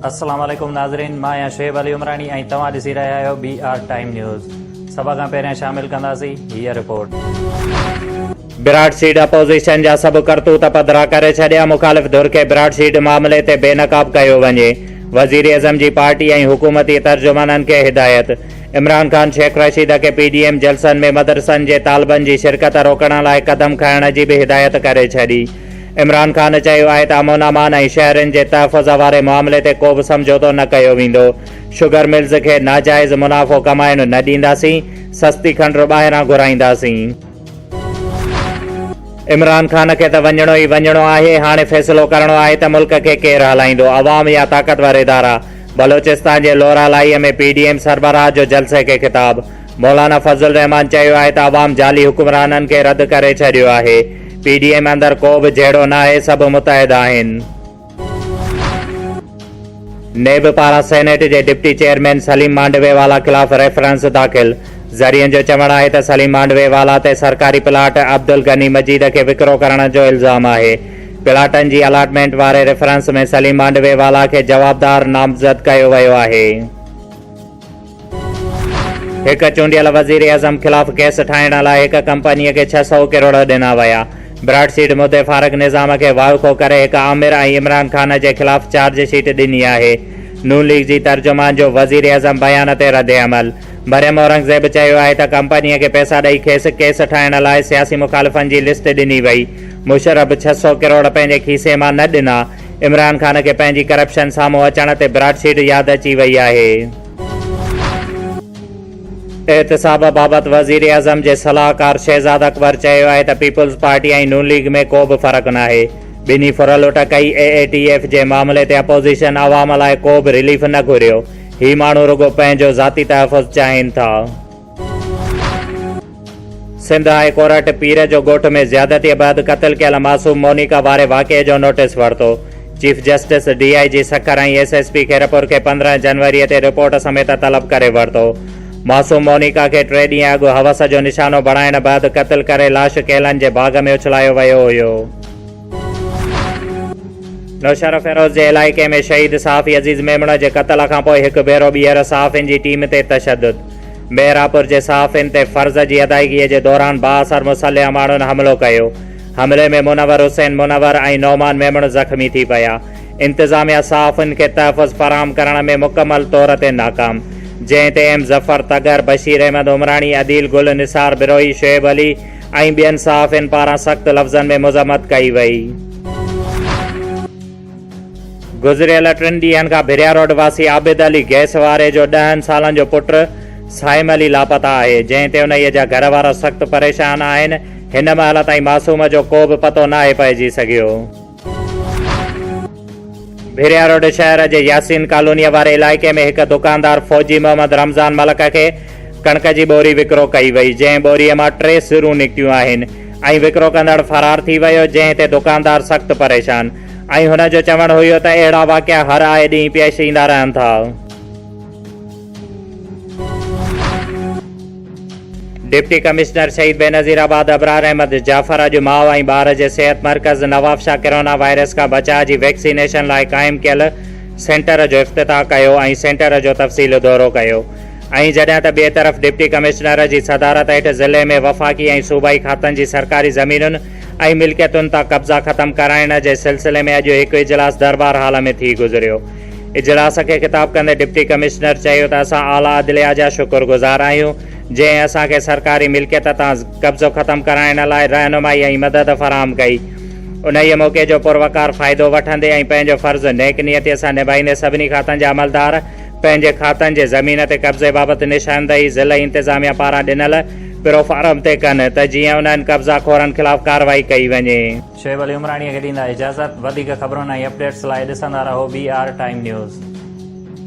अस्सलाम वालेकुम नाज़रीन, मां आहियां शुएब अली उमरानी ऐं तव्हां ॾिसी रहिया आहियो BR टाइम न्यूज़। सभ खां पहिरियां शामिल कंदासीं हीअ रिपोर्ट। विराट सीट अपोज़िशन जा सभु करतूत पधिरा करे छॾिया। मुख़ालिफ़ धुर खे विराट सीट मामले ते बेनक़ाब कयो वञे। वज़ीर आज़म जी पार्टी ऐं हुकूमती तर्जुमाननि खे हिदायत। इमरान ख़ान शेख रशीद खे PDM जलसनि में मदरसनि जे तालिबनि जी शिरकत रोकण लाइ क़दम खणण जी बि हिदायत करे छॾी। इमरान ख़ान चयो आहे त अमन अमान ऐं शहरनि जे तहफ़ुज़ वारे मामले ते को बि समझौतो न कयो वेंदो। शुगर मिल्स खे नाजाइज़ मुनाफ़ो कमाइण न ॾींदासीं, सस्ती खंड ॿाहिरां घुराईंदासीं। इमरान ख़ान खे त वञणो ई वञणो आहे, हाणे फ़ैसिलो करणो आहे त मुल्क खे केरु हलाईंदो, अवाम या ताक़तवर इदारा। बलोचिस्तान जे लोरालाईअ में PDM सरबराह जो जलसे खे ख़िताब। मौलाना फज़ल रहमान चयो आहे त अवाम जाली हुक्मराननि खे रद्द करे छॾियो आहे। PDM अंदर को बि जहिड़ो न आहे, सभु मुतहद आहिनि। नेब पारां सेनेट जे डिप्टी चेयरमैन सलीम मांडवेवाला ख़िलाफ़ रेफरेंस दाख़िल। ज़रियनि जो चवणु आहे त सलीम मांडवेवाला ते सरकारी प्लाट अब्दुल गनी मजीद खे विकिरो करण जो इल्ज़ाम आहे। प्लाटनि जी अलाटमेंट वारे रेफरेंस में सलीम मांडवेवाला खे जवाबदार नामज़द कयो वियो आहे। हिकु चूंडियल वज़ीर आज़म ख़िलाफ़ केस ठाहिण लाइ हिकु कंपनीअ खे 600 करोड़ ॾिना विया। विराट सीट मुद्दे फारग निज़ाम खे वाइखो करे हिकु आमिर ऐं इमरान ख़ान जे ख़िलाफ़ चार्ज शीट ॾिनी आहे। नून लीग जी तर्जुमान जो वज़ीर आज़म बयान ते रद्द अमल। मरियम औरंगज़ेब चयो आहे त कंपनीअ खे पैसा ॾेई खेसि केस ठाहिण लाइ सियासी मुख़ालिफ़नि जी लिस्ट ॾिनी वई। मुशर्रफ 600 करोड़ पंहिंजे खीसे मां न ॾिना। इमरान ख़ान खे पंहिंजी करप्शन साम्हूं अचण ते विराट सीट यादि अची वई आहे। एहतसाब बाबति वज़ीर आज़म जे सलाहकार शहज़ाद अकबर चयो आहे त पीपुल्स पार्टी ऐं नून लीग में को बि फ़र्क़ु नाहे। ॿिन्ही फुरलुट कई। AATF जे मामले ते अपोज़िशन अवाम लाइ को बि रिलीफ न घुरियो। ही माण्हू रुगो पंहिंजो ज़ाती तहफ़ुज़ चाहिनि था। सिंध हाई कोर्ट पीर जो ॻोठ में ज़्यादतीअ बैदि क़त्ल कयल मासूम मोनिका वारे वाक़िए जो नोटिस वरितो। चीफ जस्टिस DIG सखर ऐं SSP खेरपुर खे 15 जनवरी ते रिपोर्ट समेत तलब करे वरितो। मासूम मोनिका खे 3 ॾींहं अॻु हवस जो निशानो बणाइण बैदि क़त्ल करे लाश केलनि जे बाग़ में उछलायो वियो हुयो। नौशर फेरोज़ जे इलाइक़े में शहीद सहाफ़ी अज़ीज़ मेमण जे क़त्ल खां पोइ हिकु भेरो ॿीहर सहाफ़ियुनि जी टीम ते तशद्दुद। मेहरापुर जे सहाफ़ियुनि ते फ़र्ज़ जी अदायगीअ जे दौरान बाअसर मुसल्ह माण्हुनि हमलो कयो। हमले में मुनवर हुसैन मुनवर ऐं नौमान मेमण ज़ख़्मी थी पिया। इंतिज़ामिया सहाफ़ियुनि खे तहफ़ुज़ फ़राहम करण में मुकमल तौर ते नाकाम, जंहिं ते M ज़फ़र तगर, बशीर अहमद उमरानी, अदील गुल, निसार बिरोही, शुएब अली ऐं ॿियनि सहाफ़ियुनि पारां सख़्त लफ़्ज़नि में मुज़म्मत कई वई। गुज़िरियल 3 ॾींहनि खां भिरिया रोड वासी आबिद अली गैस वारे जो 10 सालनि जो पुटु साइम अली लापता आहे, जंहिं ते उन्हीअ जा घर वारा सख़्त परेशान आहिनि। हिन महिल ताईं मासूम जो को बि पतो नाहे पइजी सघियो। भिरिया रोड शहर जे यासीन कॉलोनीअ वारे इलाइक़े में हिकु दुकानदार फ़ौजी मोहम्मद रमज़ान मलक खे कणक जी बोरी विकिरो कई वई, जंहिं बोरीअ मां 3 सिरूं निकितियूं आहिनि ऐं विकिरो कंदड़ फ़रार थी वियो, जंहिं ते दुकानदार सख़्त परेशान ऐं हुन जो चवणु हुयो त अहिड़ा वाक़िआ हर आए ॾींहुं पेश ईंदा रहनि था। डिप्टी कमिश्नर शहीद बेनज़ीराबाद अबरार अहमद जाफ़र अॼु माउ ऐं ॿार जे सिहत मर्कज़ नवाब शाह कोरोना वायरस खां बचाव जी वैक्सीनेशन लाइ क़ाइमु कयल सेंटर जो इफ़्तिताह कयो ऐं सेंटर जो तफ़सील दौरो कयो। ऐं जॾहिं त ॿिए तरफ़ डिप्टी कमिश्नर जी सदारत हेठि ज़िले में वफ़ाक़ी ऐं सूबाई खातनि जी सरकारी ज़मीनुनि ऐं मिल्कियतुनि तां कब्ज़ा ख़तमु कराइण जे सिलसिले में अॼु हिकु इजलास दरबार हाल में थी गुज़रियो। इजलास खे ख़िताब कंदे डिप्टी कमिश्नर चयो त असां आला अदलिया जा शुक्रगुज़ार आहियूं, जंहिं असांखे सरकारी मिल्कियत तां कब्ज़ो ख़तमु कराइण लाइ रहनुमाई ऐं मदद फ़राहम कई। उन्हीअ मौक़े जो पुरवकार फ़ाइदो वठंदे ऐं पंहिंजो फ़र्ज़ु नेक नियतीअ सां निभाईंदे सभिनी खातनि जा अमलदार पंहिंजे खातनि जे ज़मीन ते कब्ज़े बाबति निशानदेही ज़िला इंतिज़ामिया पारां ॾिनल प्रोफार्म ते कनि त जीअं उन्हनि कब्ज़ा खोरनि ख़िलाफ़ कार्रवाई कई वञे। शुएब अली उमरानीअ खे ॾींदा इजाज़त। वधीक ख़बरुनि ऐं अपडेट्स लाइ ॾिसंदा रहो BR टाइम न्यूज़।